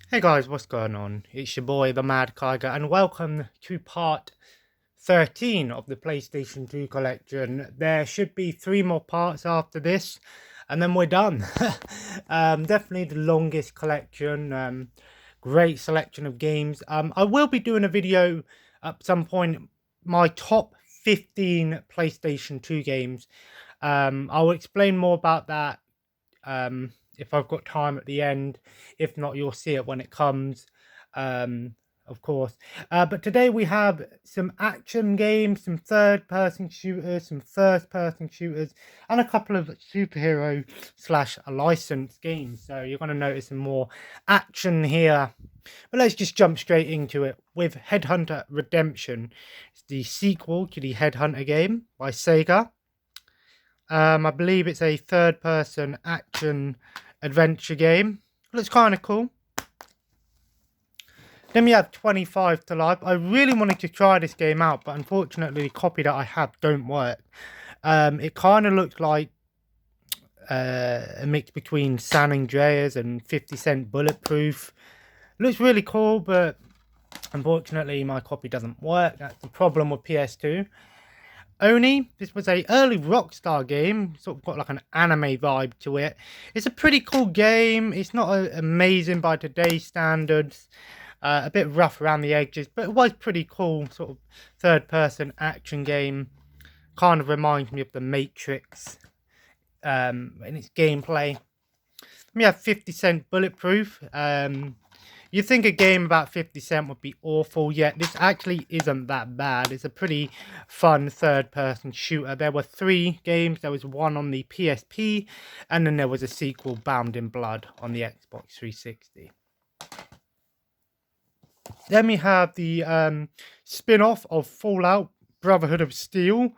Hey guys, what's going on? It's your boy, the Mad Kiger, and welcome to part 13 of the PlayStation 2 collection. There should be 3 more parts after this, and then we're done. Definitely the longest collection. Great selection of games. I will be doing a video at some point, my top 15 PlayStation 2 games. I will explain more about that if I've got time at the end. If not, you'll see it when it comes, um, of course. But today we have some action games, some third-person shooters, some first-person shooters, and a couple of superhero slash licensed games. So you're going to notice some more action here. But let's just jump straight into it with Headhunter Redemption. It's the sequel to the Headhunter game by Sega. I believe it's a third-person action adventure game. Looks kind of cool. Then we have 25 to Life. I really wanted to try this game out, but unfortunately the copy that I have don't work. It kind of looks like a mix between San Andreas and 50 Cent Bulletproof. It looks really cool, but unfortunately my copy doesn't work. That's the problem with PS2. Oni, this was a early Rockstar game, sort of got like an anime vibe to it. It's a pretty cool game. It's not amazing by today's standards, a bit rough around the edges, but it was pretty cool, sort of third-person action game. Kind of reminds me of The Matrix in its gameplay. We have 50 Cent Bulletproof. You'd think a game about 50 Cent would be awful, yet this actually isn't that bad. It's a pretty fun third-person shooter. There were 3 games. There was one on the PSP, and then there was a sequel, Bound in Blood, on the Xbox 360. Then we have the spin-off of Fallout Brotherhood of Steel,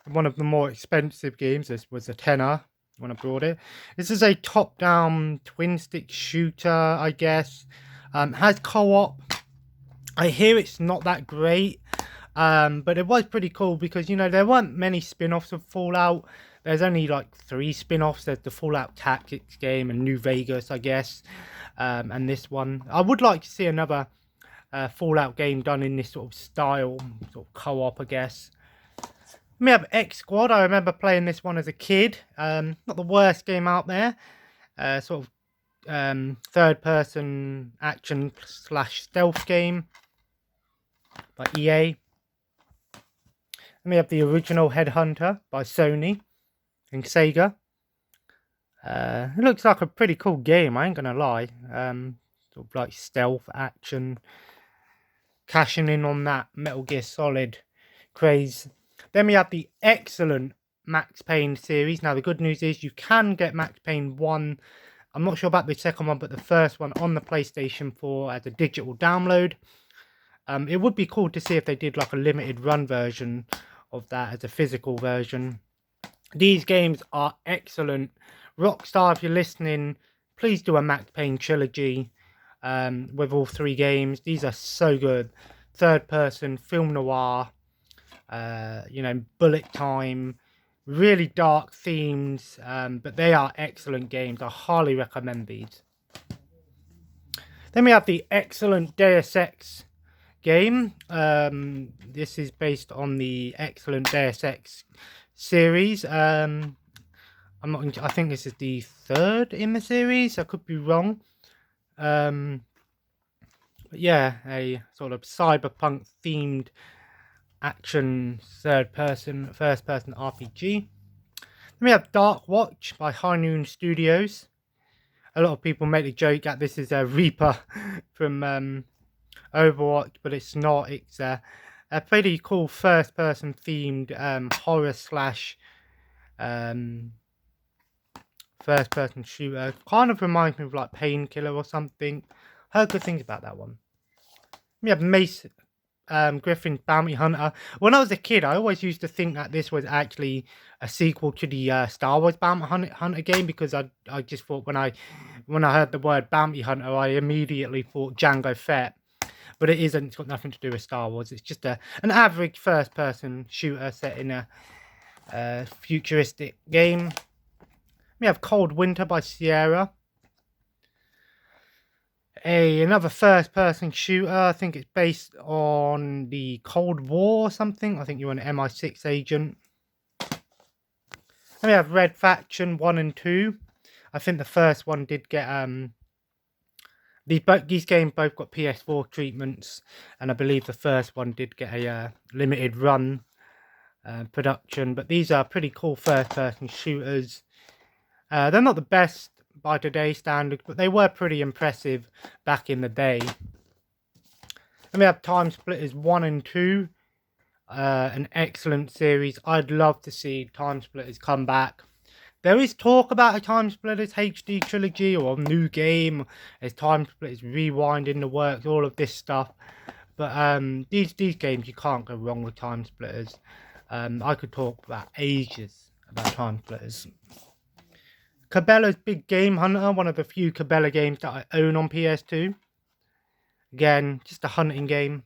one of the more expensive games. This was a tenner when I brought it. This is a top-down twin-stick shooter, I guess. Has co-op. I hear it's not that great, but it was pretty cool because, you know, there weren't many spin-offs of Fallout. There's only like 3 spin-offs. There's the Fallout Tactics game and New Vegas, I guess, and this one. I would like to see another Fallout game done in this sort of style, sort of co-op, I guess. We have X Squad. I remember playing this one as a kid. Not the worst game out there. Sort of third-person action slash stealth game by EA. And we have the original Headhunter by Sony and Sega. It looks like a pretty cool game, I ain't gonna lie. Sort of like stealth action, cashing in on that Metal Gear Solid craze. Then we have the excellent Max Payne series. Now the good news is you can get Max Payne 1. I'm not sure about the second one, but the first one on the PlayStation 4 as a digital download. It would be cool to see if they did like a limited run version of that as a physical version. These games are excellent. Rockstar, if you're listening, please do a Max Payne trilogy with all 3 games. These are so good. Third person, film noir, you know, bullet time. Really dark themes, but they are excellent games. I highly recommend these. Then we have the excellent Deus Ex game. This is based on the excellent Deus Ex series. I think this is the 3rd in the series. I could be wrong. But yeah, a sort of cyberpunk themed action first person RPG. Then we have Dark Watch by High Noon Studios. A lot of people make the joke that this is a Reaper from Overwatch, but it's not. It's a pretty cool first person themed horror slash first person shooter. Kind of reminds me of like Painkiller or something. Heard good things about that one. We have Mace Griffin's Bounty Hunter. When I was a kid, I always used to think that this was actually a sequel to the Star Wars Bounty Hunter game, because I just thought when I heard the word Bounty Hunter, I immediately thought Jango Fett. But it isn't. It's got nothing to do with Star Wars. It's just an average first-person shooter set in a futuristic game. We have Cold Winter by Sierra. Another first-person shooter. I think it's based on the Cold War or something. I think you're an MI6 agent. And we have Red Faction 1 and 2. I think the first one did get these games both got PS4 treatments, and I believe the first one did get a limited run production. But these are pretty cool first-person shooters. They're not the best by today's standards, but they were pretty impressive back in the day. And we have Time Splitters 1 and 2. An excellent series. I'd love to see Time Splitters come back. There is talk about a Time Splitters HD trilogy or a new game as Time Splitters Rewind in the works, all of this stuff. But these games, you can't go wrong with Time Splitters. I could talk about ages about Time Splitters. Cabela's Big Game Hunter, one of the few Cabela games that I own on PS2. Again, just a hunting game.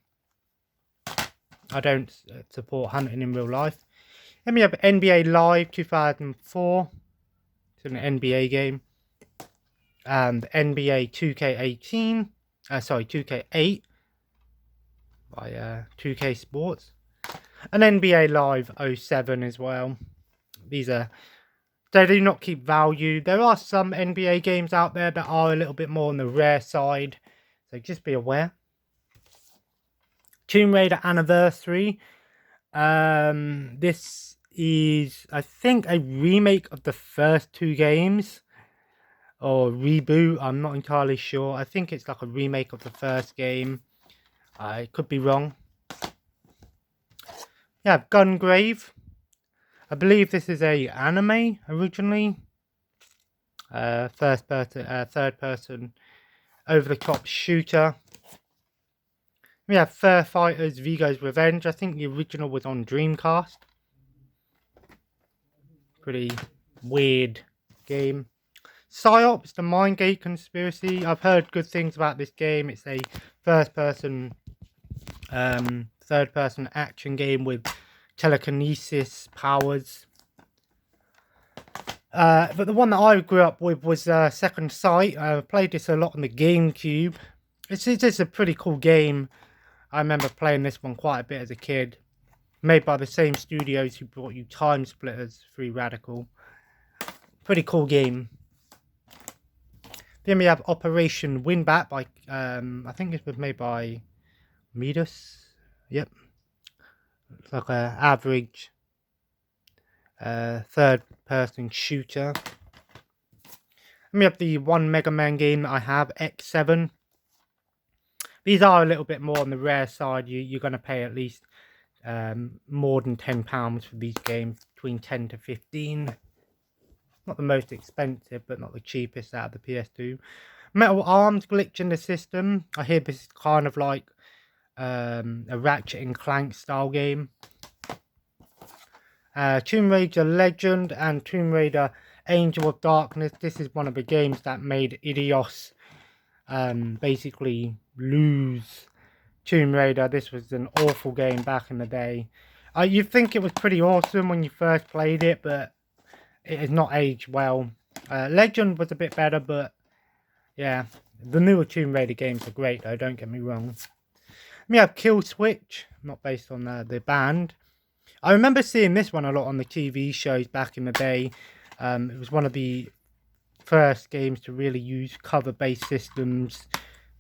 I don't support hunting in real life. Then we have NBA Live 2004. It's an NBA game. And NBA 2K18. 2K8 by 2K Sports. And NBA Live 07 as well. They do not keep value. There are some NBA games out there that are a little bit more on the rare side. So just be aware. Tomb Raider Anniversary. This is, I think, a remake of the first two games. Or reboot. I'm not entirely sure. I think it's like a remake of the first game. I could be wrong. Yeah, Gungrave. I believe this is a anime originally. Third person, over the top shooter. We have Fur Fighters Vigo's Revenge. I think the original was on Dreamcast. Pretty weird game. Psyops, the Mindgate Conspiracy. I've heard good things about this game. It's a third person action game with telekinesis powers. But the one that I grew up with was Second Sight. I played this a lot on the GameCube. It's just a pretty cool game. I remember playing this one quite a bit as a kid. Made by the same studios who brought you Time Splitters, Free Radical. Pretty cool game. Then we have Operation Winback by, I think it was made by Midas. Yep. It's like an average third-person shooter. And we have the one Mega Man game that I have, X7. These are a little bit more on the rare side. You're going to pay at least more than £10 for these games, between 10 to 15. Not the most expensive, but not the cheapest out of the PS2. Metal Arms glitch in the system. I hear this is kind of like a Ratchet and Clank style game. Tomb Raider Legend and Tomb Raider Angel of Darkness. This is one of the games that made Idios basically lose Tomb Raider. This was an awful game back in the day. You'd think it was pretty awesome when you first played it, but it has not aged well. Legend was a bit better, but yeah, the newer Tomb Raider games are great though, don't get me wrong. We have Kill Switch, not based on the band. I remember seeing this one a lot on the TV shows back in the day. It was one of the first games to really use cover-based systems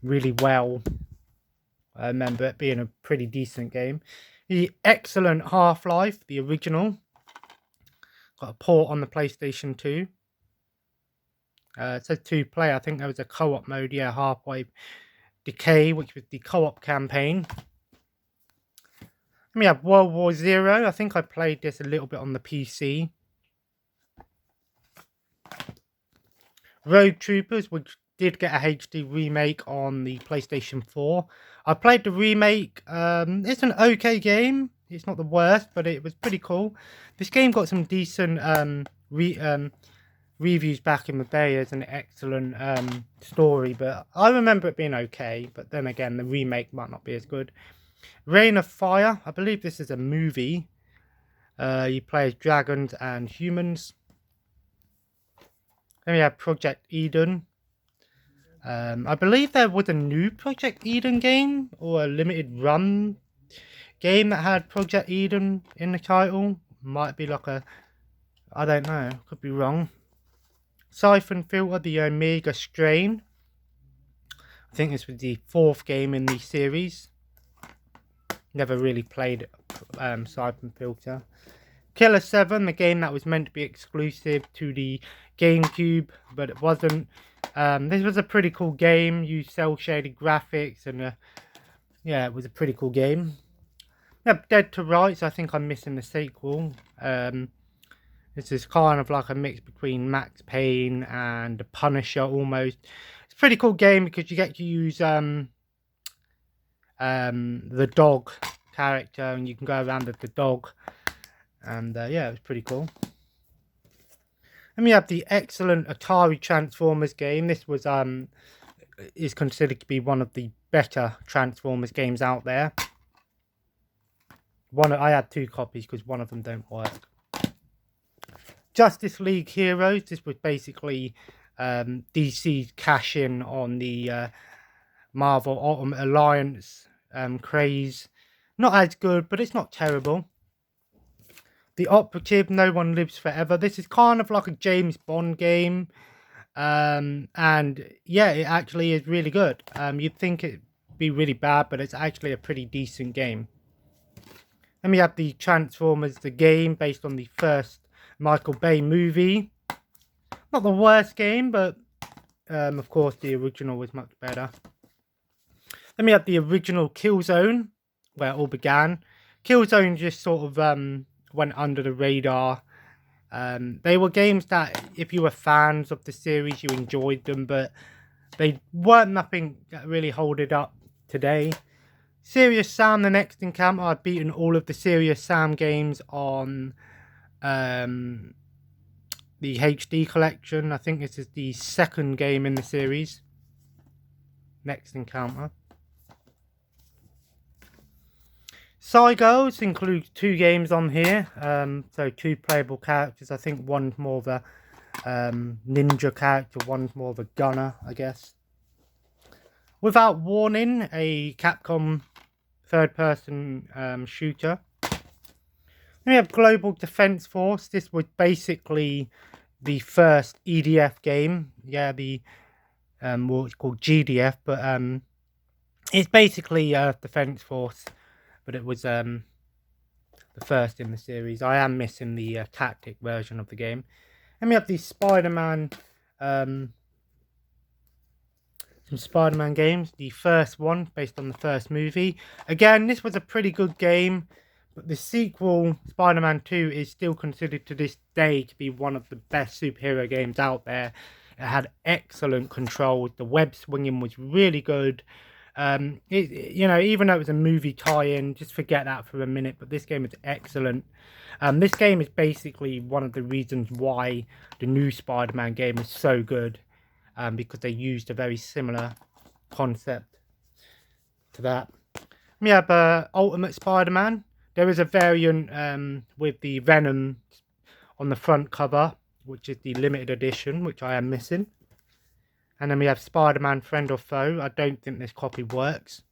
really well. I remember it being a pretty decent game. The excellent Half-Life, the original. Got a port on the PlayStation 2. It says 2-player. I think there was a co-op mode. Yeah, Half-Life Decay, which was the co-op campaign. And we have World War Zero. I think I played this a little bit on the PC. Road Troopers, which did get a HD remake on the PlayStation 4. I played the remake. It's an okay game. It's not the worst, but it was pretty cool. This game got some decent reviews back in the day as an excellent story, but I remember it being okay. But then again, the remake might not be as good. Reign of Fire. I believe this is a movie. You play as dragons and humans. Then we have Project Eden. I believe there was a new Project Eden game or a limited run game that had Project Eden in the title. Might be like a, I don't know, could be wrong. Siphon Filter, the Omega Strain. I think this was the 4th game in the series. Never really played Siphon Filter. Killer 7, the game that was meant to be exclusive to the GameCube, but it wasn't. This was a pretty cool game, used cel-shaded graphics, and yeah, it was a pretty cool game. Yep, Dead to Rights, I think I'm missing the sequel. This is kind of like a mix between Max Payne and The Punisher almost. It's a pretty cool game because you get to use the dog character, and you can go around with the dog. And yeah, it was pretty cool. And we have the excellent Atari Transformers game. This was is considered to be one of the better Transformers games out there. I had 2 copies because one of them don't work. Justice League Heroes. This was basically DC's cash in on the Marvel Ultimate Alliance craze. Not as good, but it's not terrible. The Operative, No One Lives Forever. This is kind of like a James Bond game. And yeah, it actually is really good. You'd think it'd be really bad, but it's actually a pretty decent game. Then we have the Transformers, the game, based on the first Michael Bay movie. Not the worst game, but of course the original was much better. Then we have the original Killzone, where it all began. Killzone just sort of went under the radar. They were games that, if you were fans of the series, you enjoyed them, but they weren't nothing that really hold it up today. Serious Sam, The Next Encounter. I've beaten all of the Serious Sam games on the HD collection. I think this is the 2nd game in the series. Next Encounter. Cygirls includes 2 games on here, so 2 playable characters. I think one's more of a ninja character, one's more of a gunner, I guess. Without Warning, a Capcom 3rd-person shooter. Then we have Global Defense Force. This was basically the first EDF game. Yeah, the what's called GDF, but it's basically Defense Force. But it was the first in the series. I am missing the tactic version of the game. And we have the Spider-Man, some Spider-Man games. The first one, based on the first movie. Again, this was a pretty good game. But the sequel, Spider-Man 2, is still considered to this day to be one of the best superhero games out there. It had excellent controls. The web swinging was really good. You know, even though it was a movie tie-in, just forget that for a minute, but this game is excellent. This game is basically one of the reasons why the new Spider-Man game is so good, because they used a very similar concept to that. We have Ultimate Spider-Man. There is a variant with the Venom on the front cover, which is the limited edition, which I am missing. And then we have Spider-Man Friend or Foe. I don't think this copy works.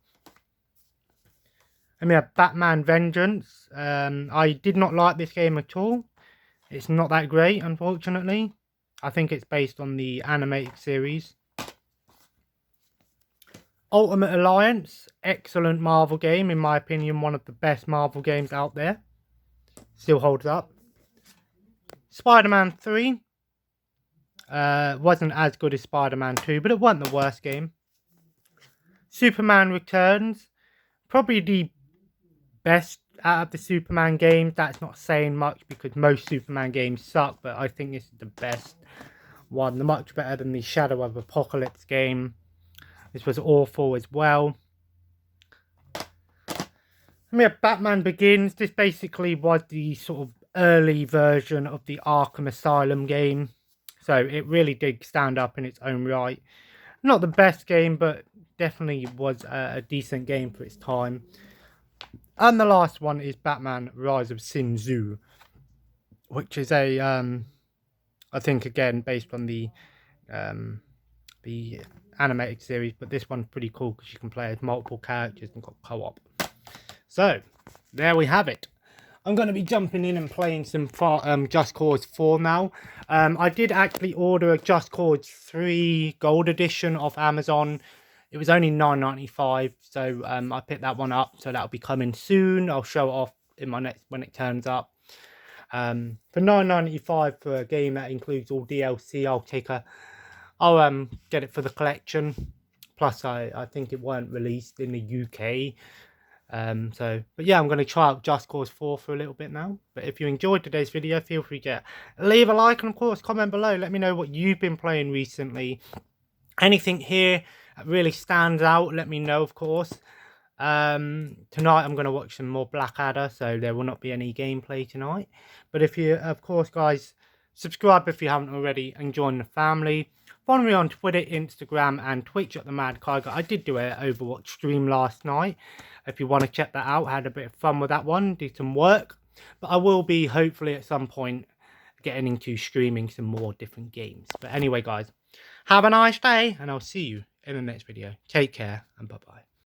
And we have Batman Vengeance. I did not like this game at all. It's not that great, unfortunately. I think it's based on the animated series. Ultimate Alliance. Excellent Marvel game. In my opinion, one of the best Marvel games out there. Still holds up. Spider-Man 3. Wasn't as good as Spider-Man 2, but it wasn't the worst game. Superman Returns. Probably the best out of the Superman games. That's not saying much because most Superman games suck, but I think this is the best one. Much better than the Shadow of Apocalypse game. This was awful as well. And we have Batman Begins. This basically was the sort of early version of the Arkham Asylum game. So it really did stand up in its own right. Not the best game, but definitely was a decent game for its time. And the last one is Batman Rise of Sin Tzu, which is a, I think again based on the animated series, but this one's pretty cool because you can play as multiple characters and got co-op. So there we have it. I'm going to be jumping in and playing some Just Cause 4 now. I did actually order a Just Cause 3 Gold Edition off Amazon. It was only $9.95, so I picked that one up. So that'll be coming soon. I'll show it off in my next when it turns up. For $9.95 for a game that includes all DLC, I'll get it for the collection. Plus, I think it weren't released in the UK. But yeah, I'm going to try out Just Cause 4 for a little bit now. But if you enjoyed today's video, feel free to leave a like and of course comment below. Let me know what you've been playing recently. Anything here that really stands out, let me know, of course. Tonight I'm going to watch some more Blackadder, so there will not be any gameplay tonight. But if you, of course, guys, subscribe if you haven't already and join the family. Follow me on Twitter, Instagram and Twitch at The Mad Kyger. I did do an Overwatch stream last night. If you want to check that out, had a bit of fun with that one, did some work. But I will be, hopefully, at some point, getting into streaming some more different games. But anyway, guys, have a nice day, and I'll see you in the next video. Take care, and bye-bye.